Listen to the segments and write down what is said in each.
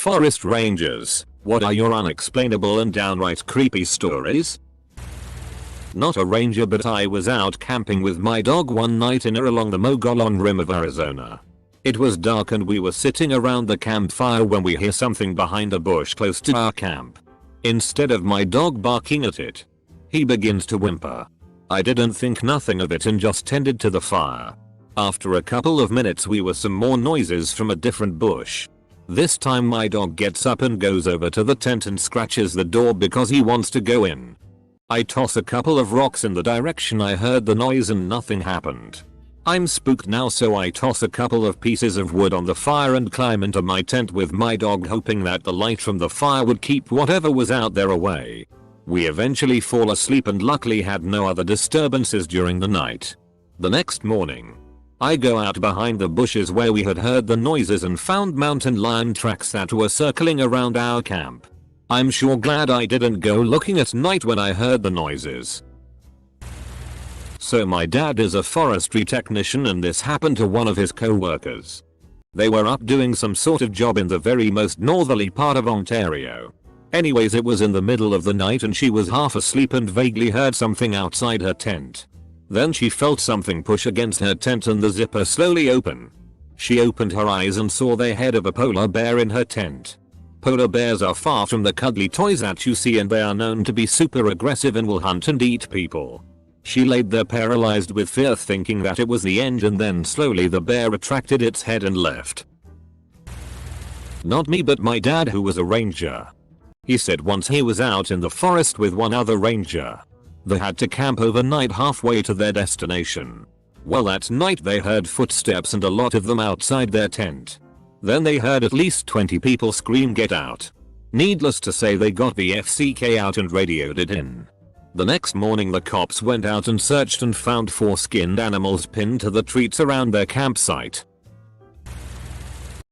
forest rangers, what are your unexplainable and downright creepy stories? Not a ranger, but I was out camping with my dog one night along the Mogollon Rim of Arizona. It was dark and we were sitting around the campfire when we hear something behind a bush close to our camp. Instead of my dog barking at it, he begins to whimper. I didn't think nothing of it and just tended to the fire. After a couple of minutes we were some more noises from a different bush. This time my dog gets up and goes over to the tent and scratches the door because he wants to go in. I toss a couple of rocks in the direction I heard the noise and nothing happened. I'm spooked now, so I toss a couple of pieces of wood on the fire and climb into my tent with my dog, hoping that the light from the fire would keep whatever was out there away. We eventually fall asleep and luckily had no other disturbances during the night. The next morning, I go out behind the bushes where we had heard the noises and found mountain lion tracks that were circling around our camp. I'm sure glad I didn't go looking at night when I heard the noises. So my dad is a forestry technician and this happened to one of his co-workers. They were up doing some sort of job in the very most northerly part of Ontario. Anyways, it was in the middle of the night and she was half asleep and vaguely heard something outside her tent. Then she felt something push against her tent and the zipper slowly open. She opened her eyes and saw the head of a polar bear in her tent. Polar bears are far from the cuddly toys that you see, and they are known to be super aggressive and will hunt and eat people. She laid there paralyzed with fear, thinking that it was the end, and then slowly the bear retracted its head and left. Not me, but my dad, who was a ranger. He said once he was out in the forest with one other ranger. They had to camp overnight halfway to their destination. Well, that night they heard footsteps and a lot of them outside their tent. Then they heard at least 20 people scream, "Get out." Needless to say, they got the FCK out and radioed it in. The next morning the cops went out and searched and found 4 skinned animals pinned to the trees around their campsite.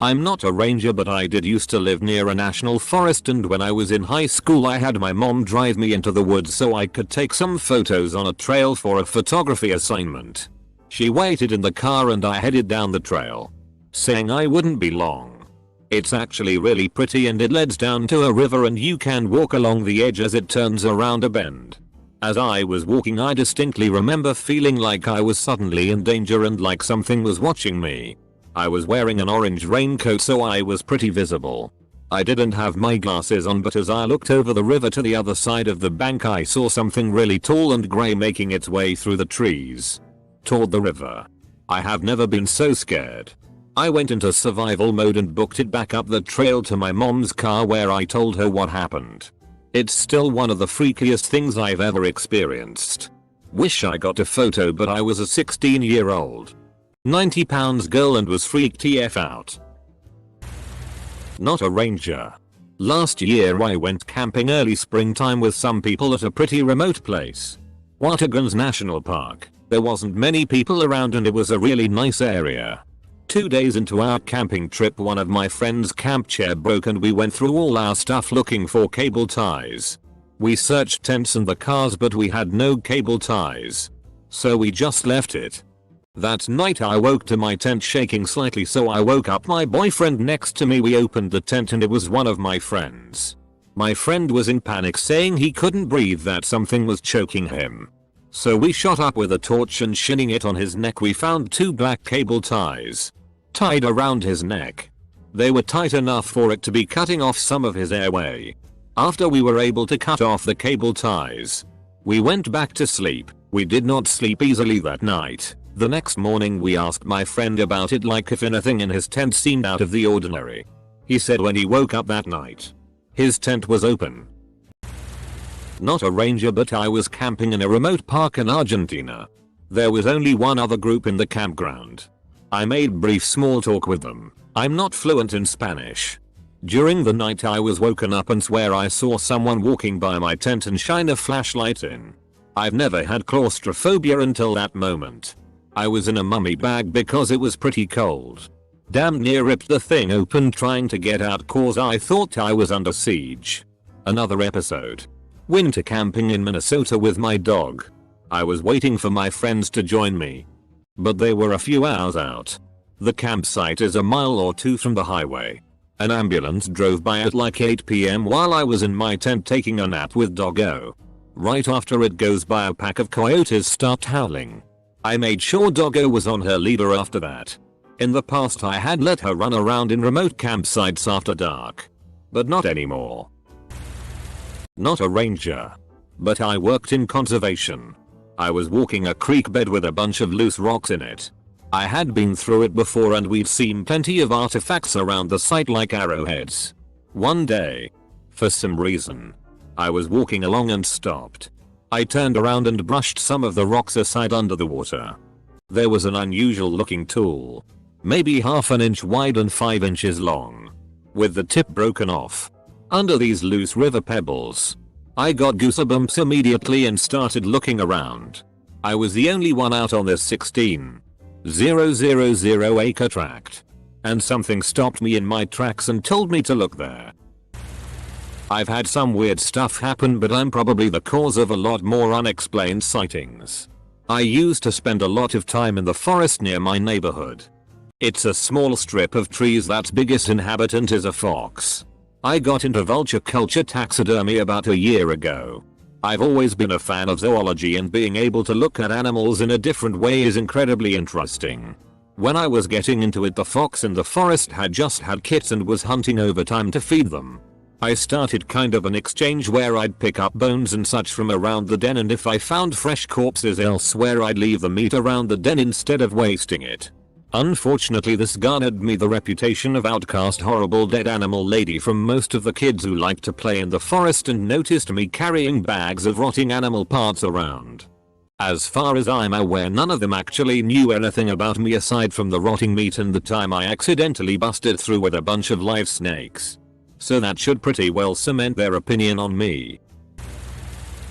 I'm not a ranger, but I did used to live near a national forest, and when I was in high school I had my mom drive me into the woods so I could take some photos on a trail for a photography assignment. She waited in the car and I headed down the trail, saying I wouldn't be long. It's actually really pretty and it leads down to a river and you can walk along the edge as it turns around a bend. As I was walking I distinctly remember feeling like I was suddenly in danger and like something was watching me. I was wearing an orange raincoat so I was pretty visible. I didn't have my glasses on, but as I looked over the river to the other side of the bank I saw something really tall and grey making its way through the trees toward the river. I have never been so scared. I went into survival mode and booked it back up the trail to my mom's car, where I told her what happened. It's still one of the freakiest things I've ever experienced. Wish I got a photo, but I was a 16-year-old 90 pounds girl and was freaked TF out. Not a ranger. Last year I went camping early springtime with some people at a pretty remote place, Watergans National Park. There wasn't many people around and it was a really nice area. 2 days into our camping trip, one of my friend's camp chair broke and we went through all our stuff looking for cable ties. We searched tents and the cars, but we had no cable ties, so we just left it. That night I woke to my tent shaking slightly, so I woke up my boyfriend next to me. We opened the tent and it was one of my friends. My friend was in panic, saying he couldn't breathe, that something was choking him. So we shot up with a torch and shining it on his neck we found 2 black cable ties tied around his neck. They were tight enough for it to be cutting off some of his airway. After we were able to cut off the cable ties, we went back to sleep. We did not sleep easily that night. The next morning we asked my friend about it, like if anything in his tent seemed out of the ordinary. He said when he woke up that night, his tent was open. Not a ranger, but I was camping in a remote park in Argentina. There was only one other group in the campground. I made brief small talk with them. I'm not fluent in Spanish. During the night I was woken up and swear I saw someone walking by my tent and shine a flashlight in. I've never had claustrophobia until that moment. I was in a mummy bag because it was pretty cold. Damn near ripped the thing open trying to get out cause I thought I was under siege. Another episode. Winter camping in Minnesota with my dog. I was waiting for my friends to join me, but they were a few hours out. The campsite is a mile or 2 from the highway. An ambulance drove by at like 8 PM while I was in my tent taking a nap with Doggo. Right after it goes by, a pack of coyotes stopped howling. I made sure Doggo was on her leader after that. In the past I had let her run around in remote campsites after dark. But not anymore. Not a ranger. But I worked in conservation. I was walking a creek bed with a bunch of loose rocks in it. I had been through it before and we'd seen plenty of artifacts around the site like arrowheads. One day, for some reason, I was walking along and stopped. I turned around and brushed some of the rocks aside under the water. There was an unusual looking tool. Maybe half an inch wide and 5 inches long. With the tip broken off. Under these loose river pebbles. I got goosebumps immediately and started looking around. I was the only one out on this 16,000 acre tract. And something stopped me in my tracks and told me to look there. I've had some weird stuff happen, but I'm probably the cause of a lot more unexplained sightings. I used to spend a lot of time in the forest near my neighborhood. It's a small strip of trees that's biggest inhabitant is a fox. I got into vulture culture taxidermy about a year ago. I've always been a fan of zoology and being able to look at animals in a different way is incredibly interesting. When I was getting into it, the fox in the forest had just had kids and was hunting over time to feed them. I started kind of an exchange where I'd pick up bones and such from around the den, and if I found fresh corpses elsewhere I'd leave the meat around the den instead of wasting it. Unfortunately, this garnered me the reputation of outcast horrible dead animal lady from most of the kids who liked to play in the forest and noticed me carrying bags of rotting animal parts around. As far as I'm aware, none of them actually knew anything about me aside from the rotting meat and the time I accidentally busted through with a bunch of live snakes. So that should pretty well cement their opinion on me.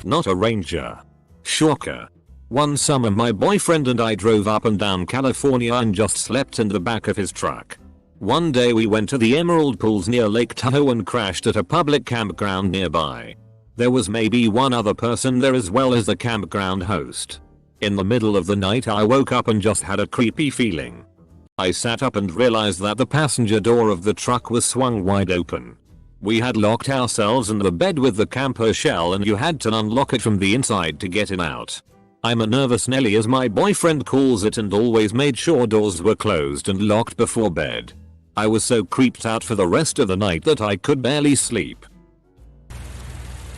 Not a ranger. Shocker. One summer my boyfriend and I drove up and down California and just slept in the back of his truck. One day we went to the Emerald Pools near Lake Tahoe and crashed at a public campground nearby. There was maybe one other person there as well as the campground host. In the middle of the night I woke up and just had a creepy feeling. I sat up and realized that the passenger door of the truck was swung wide open. We had locked ourselves in the bed with the camper shell and you had to unlock it from the inside to get it out. I'm a nervous Nelly as my boyfriend calls it, and always made sure doors were closed and locked before bed. I was so creeped out for the rest of the night that I could barely sleep.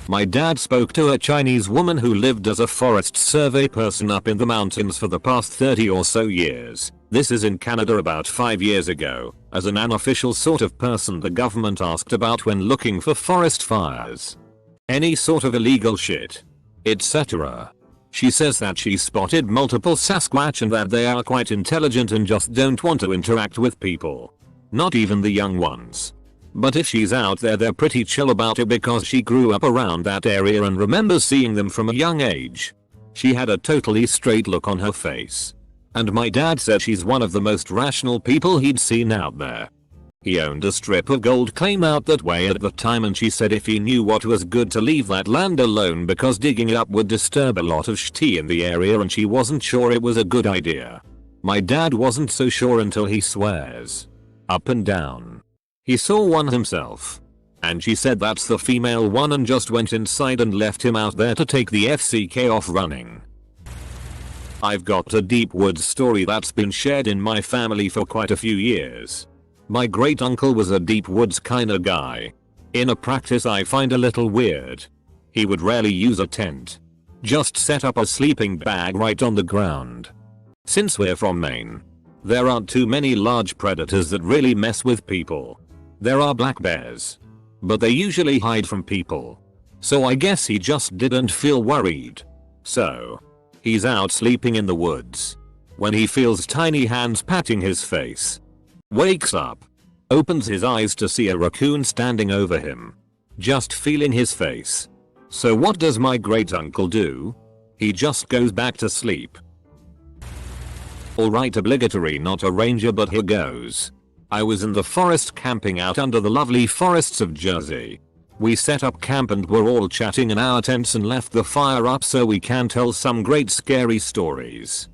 My dad spoke to a Chinese woman who lived as a forest survey person up in the mountains for the past 30 or so years. This is in Canada about 5 years ago, as an unofficial sort of person the government asked about when looking for forest fires. Any sort of illegal shit, etc. She says that she spotted multiple Sasquatch and that they are quite intelligent and just don't want to interact with people. Not even the young ones. But if she's out there, they're pretty chill about it because she grew up around that area and remembers seeing them from a young age. She had a totally straight look on her face. And my dad said she's one of the most rational people he'd seen out there. He owned a strip of gold claim out that way at the time, and she said if he knew what was good to leave that land alone because digging it up would disturb a lot of shit in the area and she wasn't sure it was a good idea. My dad wasn't so sure until he swears up and down he saw one himself. And she said that's the female one and just went inside and left him out there to take the FCK off running. I've got a deep woods story that's been shared in my family for quite a few years. My great uncle was a deep woods kinda guy. In a practice I find a little weird. He would rarely use a tent. Just set up a sleeping bag right on the ground. Since we're from Maine, there aren't too many large predators that really mess with people. There are black bears, but they usually hide from people. So I guess he just didn't feel worried. So he's out sleeping in the woods when he feels tiny hands patting his face. Wakes up, opens his eyes to see a raccoon standing over him, just feeling his face. So what does my great uncle do? He just goes back to sleep. Alright, obligatory not a ranger, but here goes. I was in the forest camping out under the lovely forests of Jersey. We set up camp and were all chatting in our tents and left the fire up so we can tell some great scary stories.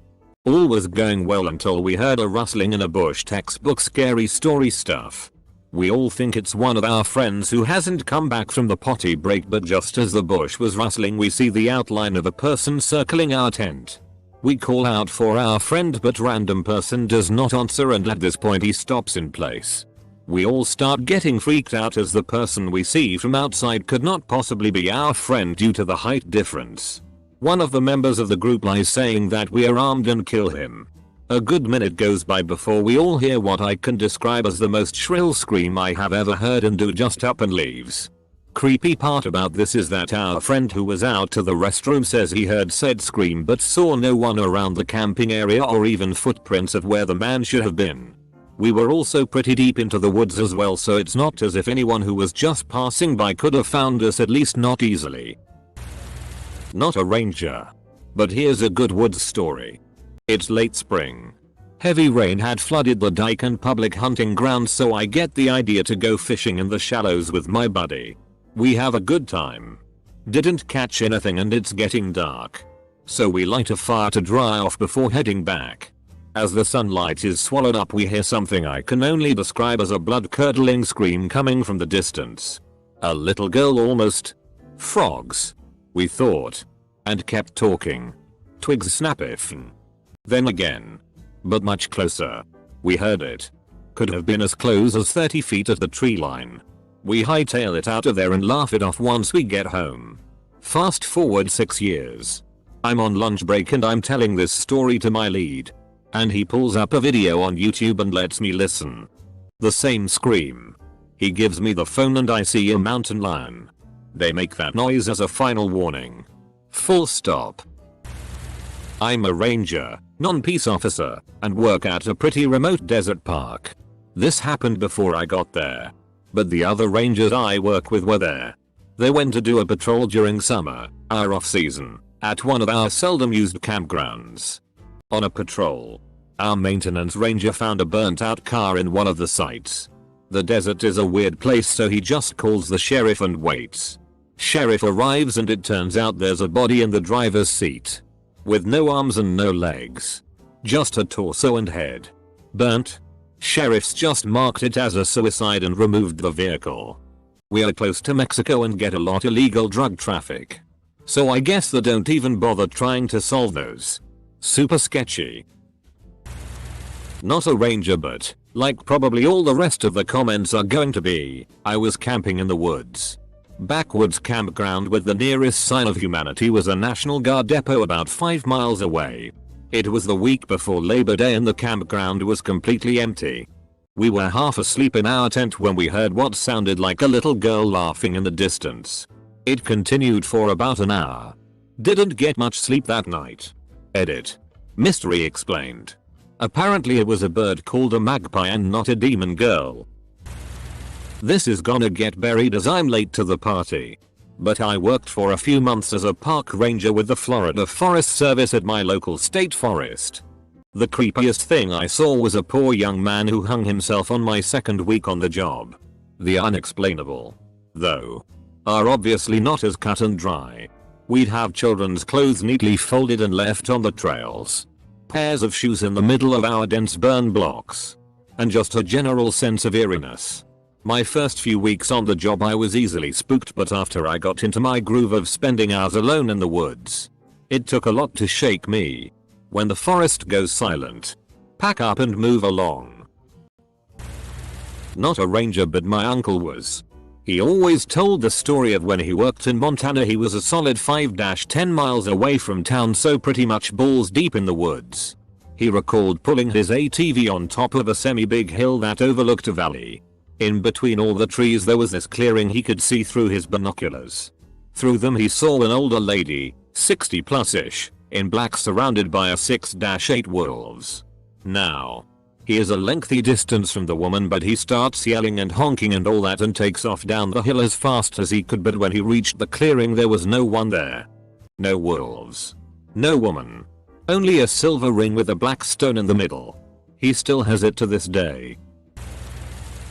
All was going well until we heard a rustling in a bush, textbook scary story stuff. We all think it's one of our friends who hasn't come back from the potty break, but just as the bush was rustling we see the outline of a person circling our tent. We call out for our friend but random person does not answer, and at this point he stops in place. We all start getting freaked out as the person we see from outside could not possibly be our friend due to the height difference. One of the members of the group lies saying that we are armed and kill him. A good minute goes by before we all hear what I can describe as the most shrill scream I have ever heard, and dude just up and leaves. Creepy part about this is that our friend who was out to the restroom says he heard said scream but saw no one around the camping area or even footprints of where the man should have been. We were also pretty deep into the woods as well, so it's not as if anyone who was just passing by could have found us, at least not easily. Not a ranger. But here's a good woods story. It's late spring. Heavy rain had flooded the dike and public hunting grounds, so I get the idea to go fishing in the shallows with my buddy. We have a good time. Didn't catch anything and it's getting dark. So we light a fire to dry off before heading back. As the sunlight is swallowed up we hear something I can only describe as a blood-curdling scream coming from the distance. A little girl almost. Frogs. We thought. And kept talking. Twigs snapping. Then again. But much closer. We heard it. Could have been as close as 30 feet at the tree line. We hightail it out of there and laugh it off once we get home. Fast forward 6 years. I'm on lunch break and I'm telling this story to my lead. And he pulls up a video on YouTube and lets me listen. The same scream. He gives me the phone and I see a mountain lion. They make that noise as a final warning. Full stop. I'm a ranger, non-peace officer, and work at a pretty remote desert park. This happened before I got there. But the other rangers I work with were there. They went to do a patrol during summer, our off season, at one of our seldom used campgrounds. On a patrol, our maintenance ranger found a burnt out car in one of the sites. The desert is a weird place, so he just calls the sheriff and waits. Sheriff arrives and it turns out there's a body in the driver's seat. With no arms and no legs. Just a torso and head. Burnt. Sheriff's just marked it as a suicide and removed the vehicle. We are close to Mexico and get a lot illegal drug traffic. So I guess they don't even bother trying to solve those. Super sketchy. Not a ranger, but, like probably all the rest of the comments are going to be, I was camping in the woods. Backwoods campground with the nearest sign of humanity was a National Guard depot about 5 miles away. It was the week before Labor Day and the campground was completely empty. We were half asleep in our tent when we heard what sounded like a little girl laughing in the distance. It continued for about an hour. Didn't get much sleep that night. Edit. Mystery explained. Apparently it was a bird called a magpie and not a demon girl. This is gonna get buried as I'm late to the party. But I worked for a few months as a park ranger with the Florida Forest Service at my local state forest. The creepiest thing I saw was a poor young man who hung himself on my second week on the job. The unexplainable, though, are obviously not as cut and dry. We'd have children's clothes neatly folded and left on the trails. Pairs of shoes in the middle of our dense burn blocks. And just a general sense of eeriness. My first few weeks on the job I was easily spooked, but after I got into my groove of spending hours alone in the woods, it took a lot to shake me. When the forest goes silent, pack up and move along. Not a ranger, but my uncle was. He always told the story of when he worked in Montana. He was a solid 5-10 miles away from town, so pretty much balls deep in the woods. He recalled pulling his ATV on top of a semi-big hill that overlooked a valley. In between all the trees there was this clearing he could see through his binoculars. Through them he saw an older lady, 60 plus ish, in black, surrounded by a 6-8 wolves. Now, he is a lengthy distance from the woman, but he starts yelling and honking and all that and takes off down the hill as fast as he could, but when he reached the clearing there was no one there. No wolves. No woman. Only a silver ring with a black stone in the middle. He still has it to this day.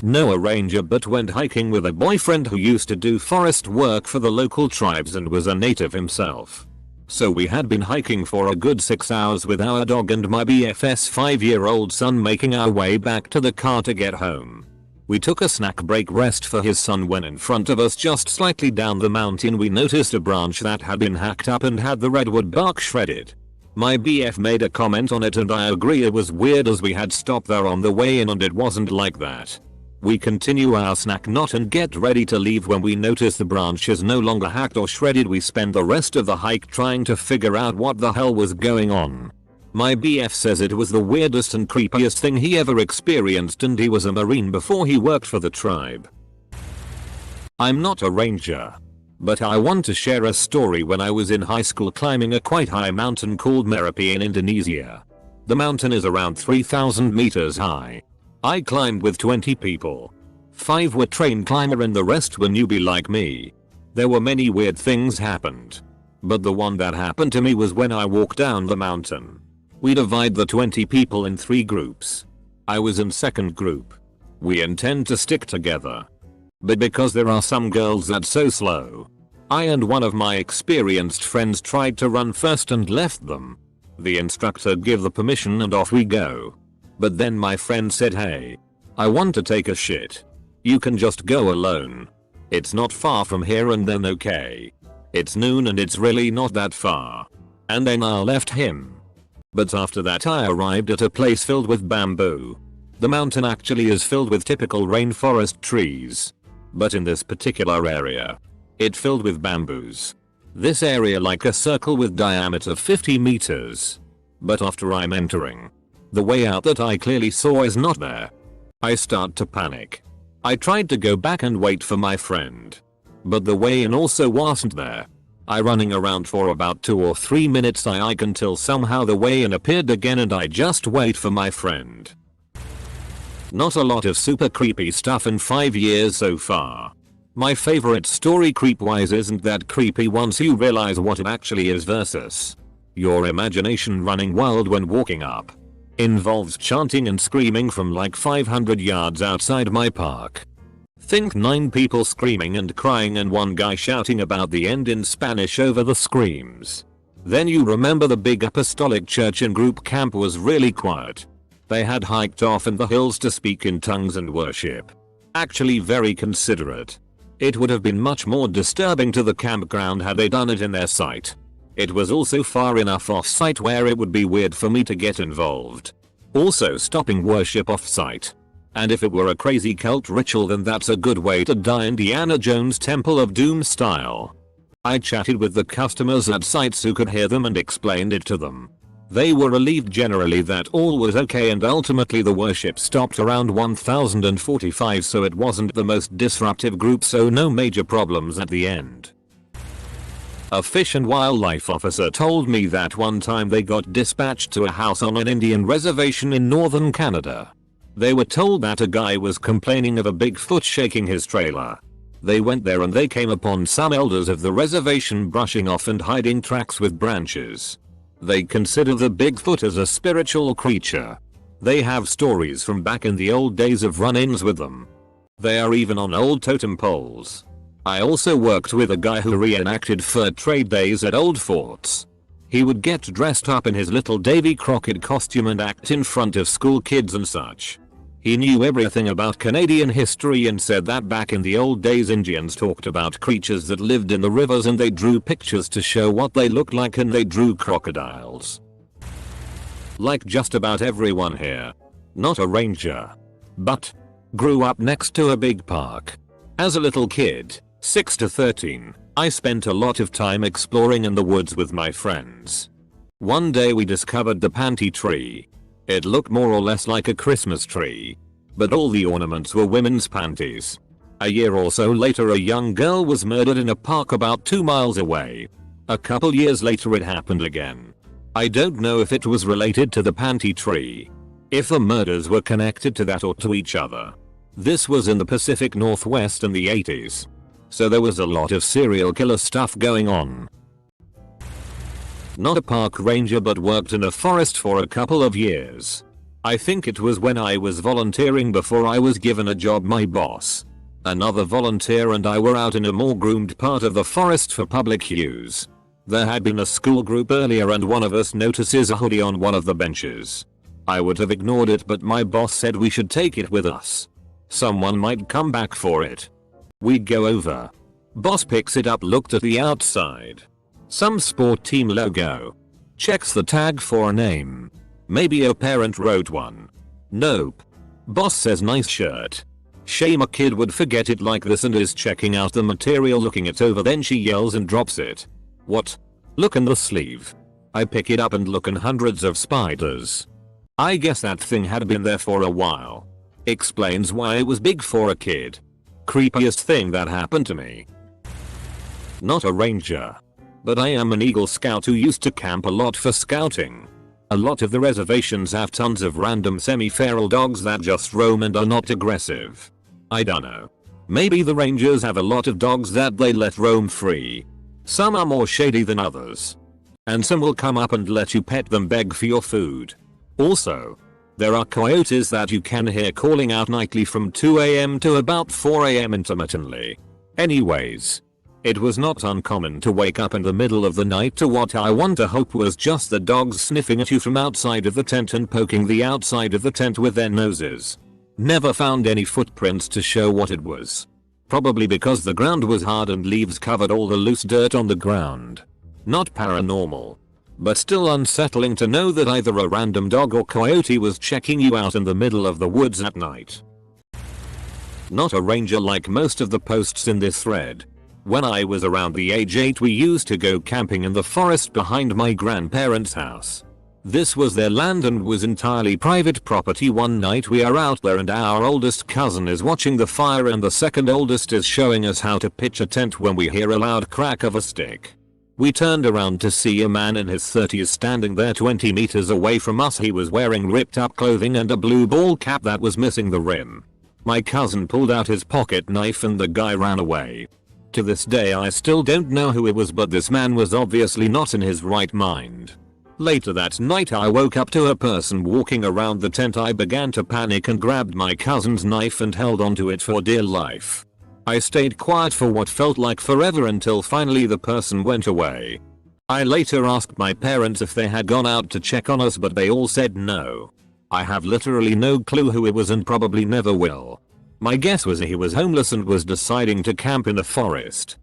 No a ranger, but went hiking with a boyfriend who used to do forest work for the local tribes and was a native himself. So we had been hiking for a good 6 hours with our dog and my BFS 5-year-old son, making our way back to the car to get home. We took a snack break rest for his son when in front of us just slightly down the mountain we noticed a branch that had been hacked up and had the redwood bark shredded. My BF made a comment on it and I agree it was weird as we had stopped there on the way in and it wasn't like that. We continue our snack knot and get ready to leave when we notice the branch is no longer hacked or shredded. We spend the rest of the hike trying to figure out what the hell was going on. My BF says it was the weirdest and creepiest thing he ever experienced and he was a Marine before he worked for the tribe. I'm not a ranger, but I want to share a story when I was in high school climbing a quite high mountain called Merapi in Indonesia. The mountain is around 3,000 meters high. I climbed with 20 people. 5 were trained climber and the rest were newbie like me. There were many weird things happened, but the one that happened to me was when I walked down the mountain. We divide the 20 people in 3 groups. I was in second group. We intend to stick together, but because there are some girls that's so slow, I and one of my experienced friends tried to run first and left them. The instructor gave the permission and off we go. But then my friend said, hey, I want to take a shit. You can just go alone. It's not far from here. And then okay. It's noon and it's really not that far. And then I left him. But after that I arrived at a place filled with bamboo. The mountain actually is filled with typical rainforest trees. But in this particular area, it filled with bamboos. This area like a circle with diameter 50 meters. But after I'm entering, the way out that I clearly saw is not there. I start to panic. I tried to go back and wait for my friend, but the way in also wasn't there. I running around for about 2 or 3 minutes I hike until somehow the way in appeared again and I just wait for my friend. Not a lot of super creepy stuff in 5 years so far. My favorite story creep-wise isn't that creepy once you realize what it actually is versus your imagination running wild when walking up. Involves chanting and screaming from like 500 yards outside my park. Think 9 people screaming and crying and one guy shouting about the end in Spanish over the screams. Then you remember the big apostolic church in group camp was really quiet. They had hiked off in the hills to speak in tongues and worship. Actually very considerate. It would have been much more disturbing to the campground had they done it in their site. It was also far enough off-site where it would be weird for me to get involved. Also stopping worship off-site. And if it were a crazy cult ritual then that's a good way to die Indiana Jones Temple of Doom style. I chatted with the customers at sites who could hear them and explained it to them. They were relieved generally that all was okay and ultimately the worship stopped around 1045 so it wasn't the most disruptive group so no major problems at the end. A fish and wildlife officer told me that one time they got dispatched to a house on an Indian reservation in northern Canada. They were told that a guy was complaining of a Bigfoot shaking his trailer. They went there and they came upon some elders of the reservation brushing off and hiding tracks with branches. They consider the Bigfoot as a spiritual creature. They have stories from back in the old days of run-ins with them. They are even on old totem poles. I also worked with a guy who reenacted fur trade days at old forts. He would get dressed up in his little Davy Crockett costume and act in front of school kids and such. He knew everything about Canadian history and said that back in the old days Indians talked about creatures that lived in the rivers and they drew pictures to show what they looked like and they drew crocodiles. Like just about everyone here. Not a ranger. But grew up next to a big park. As a little kid, 6 to 13, I spent a lot of time exploring in the woods with my friends. One day we discovered the panty tree. It looked more or less like a Christmas tree, but all the ornaments were women's panties. A year or so later a young girl was murdered in a park about 2 miles away. A couple years later it happened again. I don't know if it was related to the panty tree, if the murders were connected to that or to each other. This was in the Pacific Northwest in the 80s. So there was a lot of serial killer stuff going on. Not a park ranger but worked in a forest for a couple of years. I think it was when I was volunteering before I was given a job. My boss, another volunteer and I were out in a more groomed part of the forest for public use. There had been a school group earlier and one of us notices a hoodie on one of the benches. I would have ignored it but my boss said we should take it with us. Someone might come back for it. We go over. Boss picks it up, looked at the outside. Some sport team logo. Checks the tag for a name. Maybe a parent wrote one. Nope. Boss says nice shirt. Shame a kid would forget it like this and is checking out the material, looking it over, then she yells and drops it. What? Look in the sleeve. I pick it up and look, and hundreds of spiders. I guess that thing had been there for a while. Explains why it was big for a kid. Creepiest thing that happened to me. Not a ranger. But I am an Eagle Scout who used to camp a lot for scouting. A lot of the reservations have tons of random semi-feral dogs that just roam and are not aggressive. I dunno. Maybe the rangers have a lot of dogs that they let roam free. Some are more shady than others. And some will come up and let you pet them, beg for your food. Also, there are coyotes that you can hear calling out nightly from 2 AM to about 4 AM intermittently. Anyways. It was not uncommon to wake up in the middle of the night to what I want to hope was just the dogs sniffing at you from outside of the tent and poking the outside of the tent with their noses. Never found any footprints to show what it was. Probably because the ground was hard and leaves covered all the loose dirt on the ground. Not paranormal. But still unsettling to know that either a random dog or coyote was checking you out in the middle of the woods at night. Not a ranger like most of the posts in this thread. When I was around the age 8, we used to go camping in the forest behind my grandparents' house. This was their land and was entirely private property. One night we are out there and our oldest cousin is watching the fire and the second oldest is showing us how to pitch a tent when we hear a loud crack of a stick. We turned around to see a man in his 30s standing there 20 meters away from us. He was wearing ripped up clothing and a blue ball cap that was missing the rim. My cousin pulled out his pocket knife and the guy ran away. To this day I still don't know who it was, but this man was obviously not in his right mind. Later that night I woke up to a person walking around the tent. I began to panic and grabbed my cousin's knife and held onto it for dear life. I stayed quiet for what felt like forever until finally the person went away. I later asked my parents if they had gone out to check on us, but they all said no. I have literally no clue who it was and probably never will. My guess was he was homeless and was deciding to camp in the forest.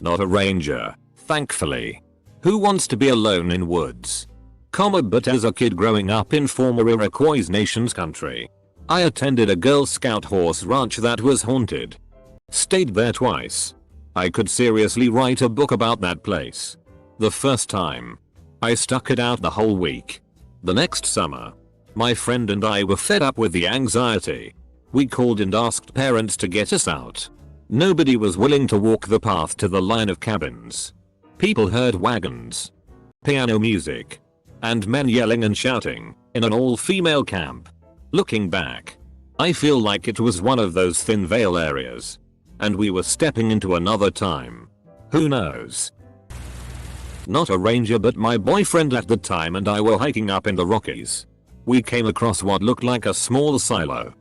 Not a ranger, thankfully. Who wants to be alone in woods? But as a kid growing up in former Iroquois Nation's country, I attended a Girl Scout horse ranch that was haunted. Stayed there twice. I could seriously write a book about that place. The first time, I stuck it out the whole week. The next summer, my friend and I were fed up with the anxiety. We called and asked parents to get us out. Nobody was willing to walk the path to the line of cabins. People heard wagons, piano music, and men yelling and shouting in an all-female camp. Looking back, I feel like it was one of those thin veil areas, and we were stepping into another time. Who knows? Not a ranger, but my boyfriend at the time and I were hiking up in the Rockies. We came across what looked like a small silo.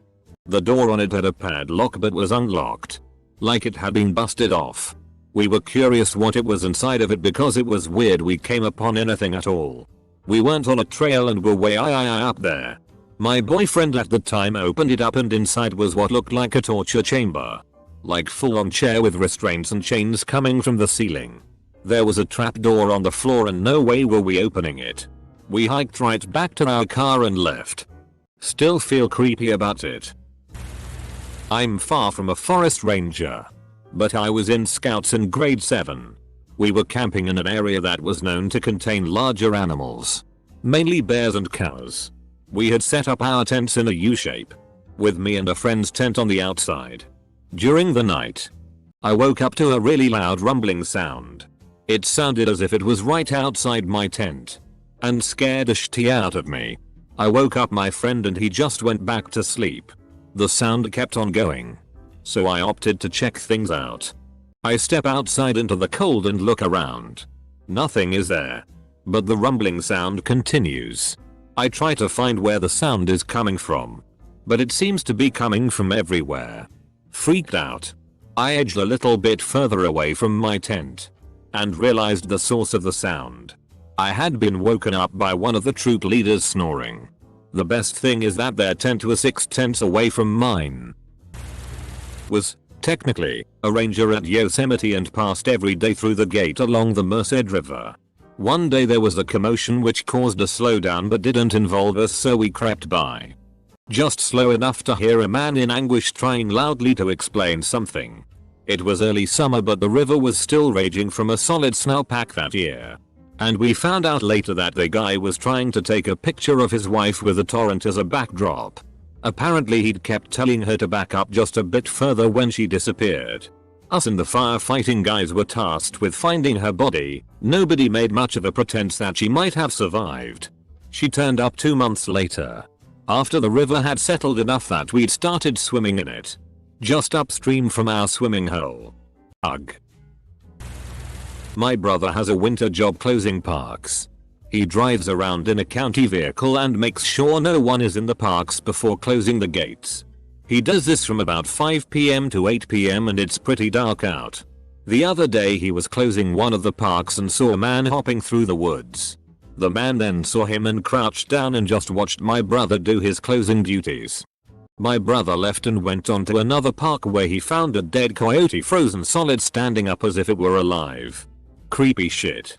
The door on it had a padlock but was unlocked. Like it had been busted off. We were curious what it was inside of it because it was weird we came upon anything at all. We weren't on a trail and were way up there. My boyfriend at the time opened it up and inside was what looked like a torture chamber. Like full on chair with restraints and chains coming from the ceiling. There was a trapdoor on the floor and no way were we opening it. We hiked right back to our car and left. Still feel creepy about it. I'm far from a forest ranger. But I was in scouts in grade 7. We were camping in an area that was known to contain larger animals. Mainly bears and cows. We had set up our tents in a U-shape. With me and a friend's tent on the outside. During the night, I woke up to a really loud rumbling sound. It sounded as if it was right outside my tent. And scared the shit out of me. I woke up my friend and he just went back to sleep. The sound kept on going. So I opted to check things out. I step outside into the cold and look around. Nothing is there. But the rumbling sound continues. I try to find where the sound is coming from. But it seems to be coming from everywhere. Freaked out, I edged a little bit further away from my tent. And realized the source of the sound. I had been woken up by one of the troop leaders snoring. The best thing is that their tent was 6 tents away from mine. Was, technically, a ranger at Yosemite and passed every day through the gate along the Merced River. One day there was a commotion which caused a slowdown but didn't involve us, so we crept by. Just slow enough to hear a man in anguish trying loudly to explain something. It was early summer but the river was still raging from a solid snowpack that year. And we found out later that the guy was trying to take a picture of his wife with a torrent as a backdrop. Apparently he'd kept telling her to back up just a bit further when she disappeared. Us and the firefighting guys were tasked with finding her body. Nobody made much of a pretense that she might have survived. She turned up 2 months later, after the river had settled enough that we'd started swimming in it, just upstream from our swimming hole. Ugh. My brother has a winter job closing parks. He drives around in a county vehicle and makes sure no one is in the parks before closing the gates. He does this from about 5 PM to 8 PM and it's pretty dark out. The other day he was closing one of the parks and saw a man hopping through the woods. The man then saw him and crouched down and just watched my brother do his closing duties. My brother left and went on to another park where he found a dead coyote frozen solid standing up as if it were alive. Creepy shit.